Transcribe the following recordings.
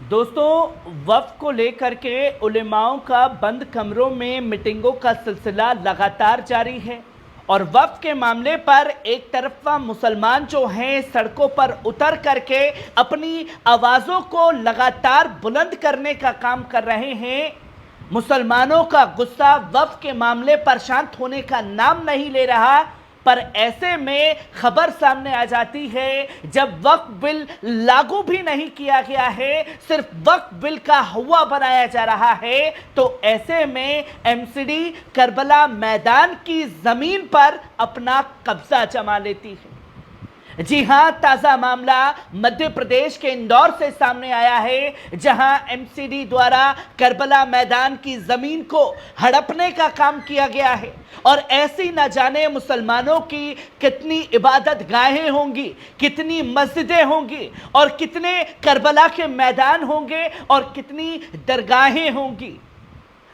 दोस्तों, वक्फ को लेकर के उलेमाओं का बंद कमरों में मीटिंगों का सिलसिला लगातार जारी है और वक्फ के मामले पर एक तरफा मुसलमान जो हैं सड़कों पर उतर करके अपनी आवाज़ों को लगातार बुलंद करने का काम कर रहे हैं। मुसलमानों का गुस्सा वक्फ के मामले पर शांत होने का नाम नहीं ले रहा, पर ऐसे में खबर सामने आ जाती है जब वक्फ बिल लागू भी नहीं किया गया है, सिर्फ वक्फ बिल का हुआ बनाया जा रहा है, तो ऐसे में एमसीडी करबला मैदान की जमीन पर अपना कब्जा जमा लेती है। जी हां, ताजा मामला मध्य प्रदेश के इंदौर से सामने आया है, जहां एमसीडी द्वारा करबला मैदान की जमीन को हड़पने का काम किया गया है। और ऐसी न जाने मुसलमानों की कितनी इबादत गाहें होंगी, कितनी मस्जिदें होंगी और कितने करबला के मैदान होंगे और कितनी दरगाहें होंगी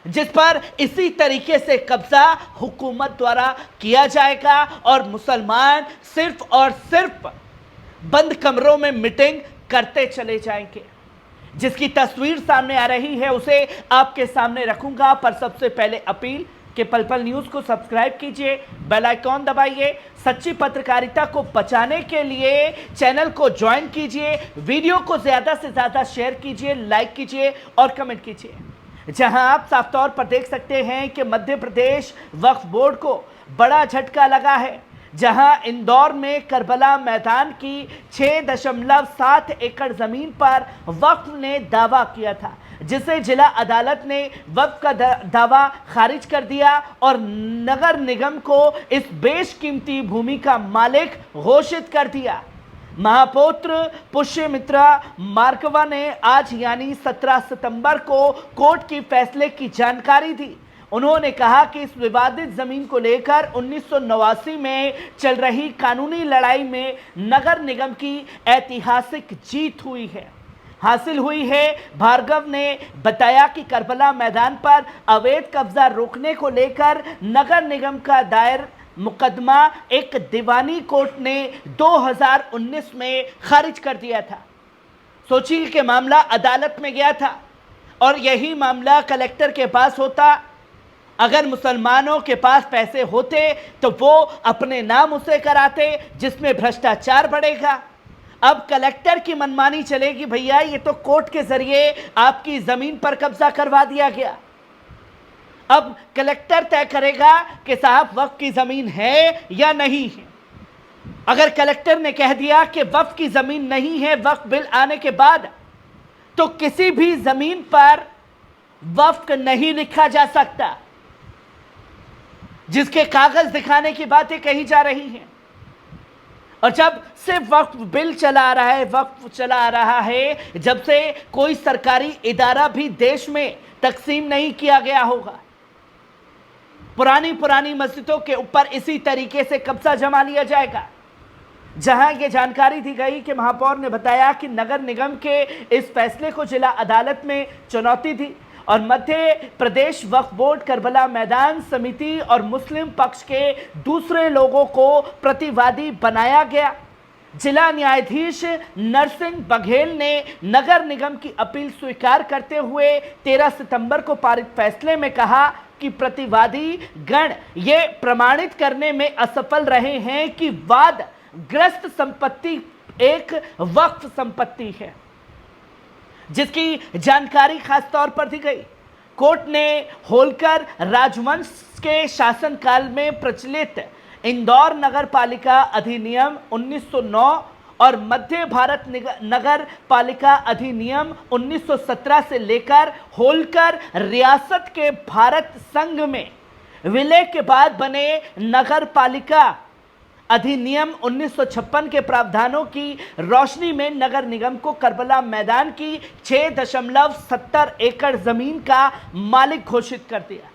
जिस पर इसी तरीके से कब्जा हुकूमत द्वारा किया जाएगा और मुसलमान सिर्फ और सिर्फ बंद कमरों में मीटिंग करते चले जाएंगे। जिसकी तस्वीर सामने आ रही है उसे आपके सामने रखूंगा, पर सबसे पहले अपील कि पल पल न्यूज़ को सब्सक्राइब कीजिए, बेल आइकॉन दबाइए, सच्ची पत्रकारिता को बचाने के लिए चैनल को ज्वाइन कीजिए, वीडियो को ज़्यादा से ज़्यादा शेयर कीजिए, लाइक कीजिए और कमेंट कीजिए। जहां आप साफ तौर पर देख सकते हैं कि मध्य प्रदेश वक्फ बोर्ड को बड़ा झटका लगा है, जहां इंदौर में करबला मैदान की 6.7 एकड़ जमीन पर वक्फ ने दावा किया था, जिसे जिला अदालत ने वक्फ का दावा खारिज कर दिया और नगर निगम को इस बेशकीमती भूमि का मालिक घोषित कर दिया। महापौत्र पुष्यमित्रा मार्कवा ने आज यानी 17 सितंबर को कोर्ट की फैसले की जानकारी दी। उन्होंने कहा कि इस विवादित जमीन को लेकर 1989 में चल रही कानूनी लड़ाई में नगर निगम की ऐतिहासिक जीत हासिल हुई है। भार्गव ने बताया कि करबला मैदान पर अवैध कब्जा रोकने को लेकर नगर निगम का दायर मुकदमा एक दीवानी कोर्ट ने 2019 में खारिज कर दिया था। सोचिए कि मामला अदालत में गया था और यही मामला कलेक्टर के पास होता। अगर मुसलमानों के पास पैसे होते तो वो अपने नाम उसे कराते, जिसमें भ्रष्टाचार बढ़ेगा। अब कलेक्टर की मनमानी चलेगी, भैया ये तो कोर्ट के जरिए आपकी जमीन पर कब्जा करवा दिया गया। अब कलेक्टर तय करेगा कि साहब वक्फ की जमीन है या नहीं है। अगर कलेक्टर ने कह दिया कि वक्फ की जमीन नहीं है वक्फ बिल आने के बाद, तो किसी भी जमीन पर वक्फ नहीं लिखा जा सकता, जिसके कागज दिखाने की बातें कही जा रही हैं। और जब से वक्फ बिल चला आ रहा है, जब से कोई सरकारी इदारा भी देश में तकसीम नहीं किया गया होगा, पुरानी मस्जिदों के ऊपर इसी तरीके से कब्जा जमा लिया जाएगा। जहां यह जानकारी दी गई कि महापौर ने बताया कि नगर निगम के इस फैसले को जिला अदालत में चुनौती दी और मध्य प्रदेश वक्फ बोर्ड करबला मैदान समिति और मुस्लिम पक्ष के दूसरे लोगों को प्रतिवादी बनाया गया। जिला न्यायाधीश नरसिंह बघेल ने नगर निगम की अपील स्वीकार करते हुए 13 सितंबर को पारित फैसले में कहा कि प्रतिवादी गण ये प्रमाणित करने में असफल रहे हैं कि वाद ग्रस्त संपत्ति एक वक्फ संपत्ति है, जिसकी जानकारी खास तौर पर दी गई। कोर्ट ने होलकर राजवंश के शासनकाल में प्रचलित इंदौर नगर पालिका अधिनियम 1909 और मध्य भारत नगर पालिका अधिनियम 1917 से लेकर होलकर रियासत के भारत संघ में विलय के बाद बने नगर पालिका अधिनियम 1956 के प्रावधानों की रोशनी में नगर निगम को करबला मैदान की 6.70 एकड़ जमीन का मालिक घोषित कर दिया।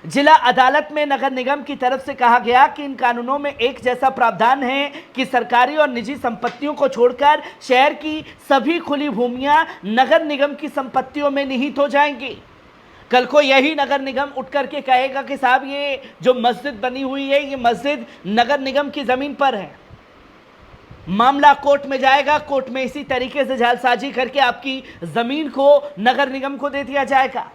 जिला अदालत में नगर निगम की तरफ से कहा गया कि इन कानूनों में एक जैसा प्रावधान है कि सरकारी और निजी संपत्तियों को छोड़कर शहर की सभी खुली भूमियां नगर निगम की संपत्तियों में निहित हो जाएंगी। कल को यही नगर निगम उठ करके कहेगा कि साहब ये जो मस्जिद बनी हुई है ये मस्जिद नगर निगम की ज़मीन पर है, मामला कोर्ट में जाएगा, कोर्ट में इसी तरीके से जालसाजी करके आपकी जमीन को नगर निगम को दे दिया जाएगा।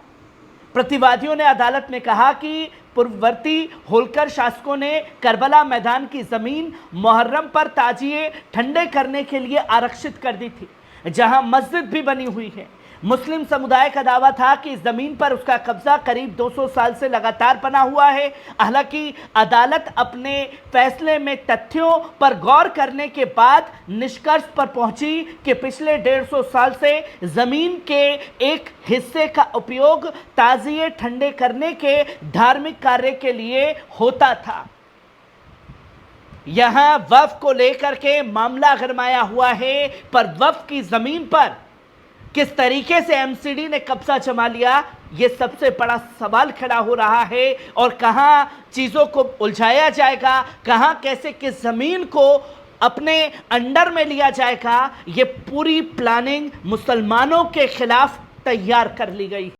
प्रतिवादियों ने अदालत में कहा कि पूर्ववर्ती होलकर शासकों ने करबला मैदान की जमीन मुहर्रम पर ताजिए ठंडे करने के लिए आरक्षित कर दी थी, जहां मस्जिद भी बनी हुई है। मुस्लिम समुदाय का दावा था कि इस जमीन पर उसका कब्जा करीब 200 साल से लगातार बना हुआ है। हालांकि अदालत अपने फैसले में तथ्यों पर गौर करने के बाद निष्कर्ष पर पहुंची कि पिछले 150 साल से जमीन के एक हिस्से का उपयोग ताजिए ठंडे करने के धार्मिक कार्य के लिए होता था। यहां वक्फ को लेकर के मामला गरमाया हुआ है, पर वक्फ की जमीन पर किस तरीके से एमसीडी ने कब्जा जमा लिया, यह सबसे बड़ा सवाल खड़ा हो रहा है। और कहां चीजों को उलझाया जाएगा, कहां कैसे किस जमीन को अपने अंडर में लिया जाएगा, यह पूरी प्लानिंग मुसलमानों के खिलाफ तैयार कर ली गई है।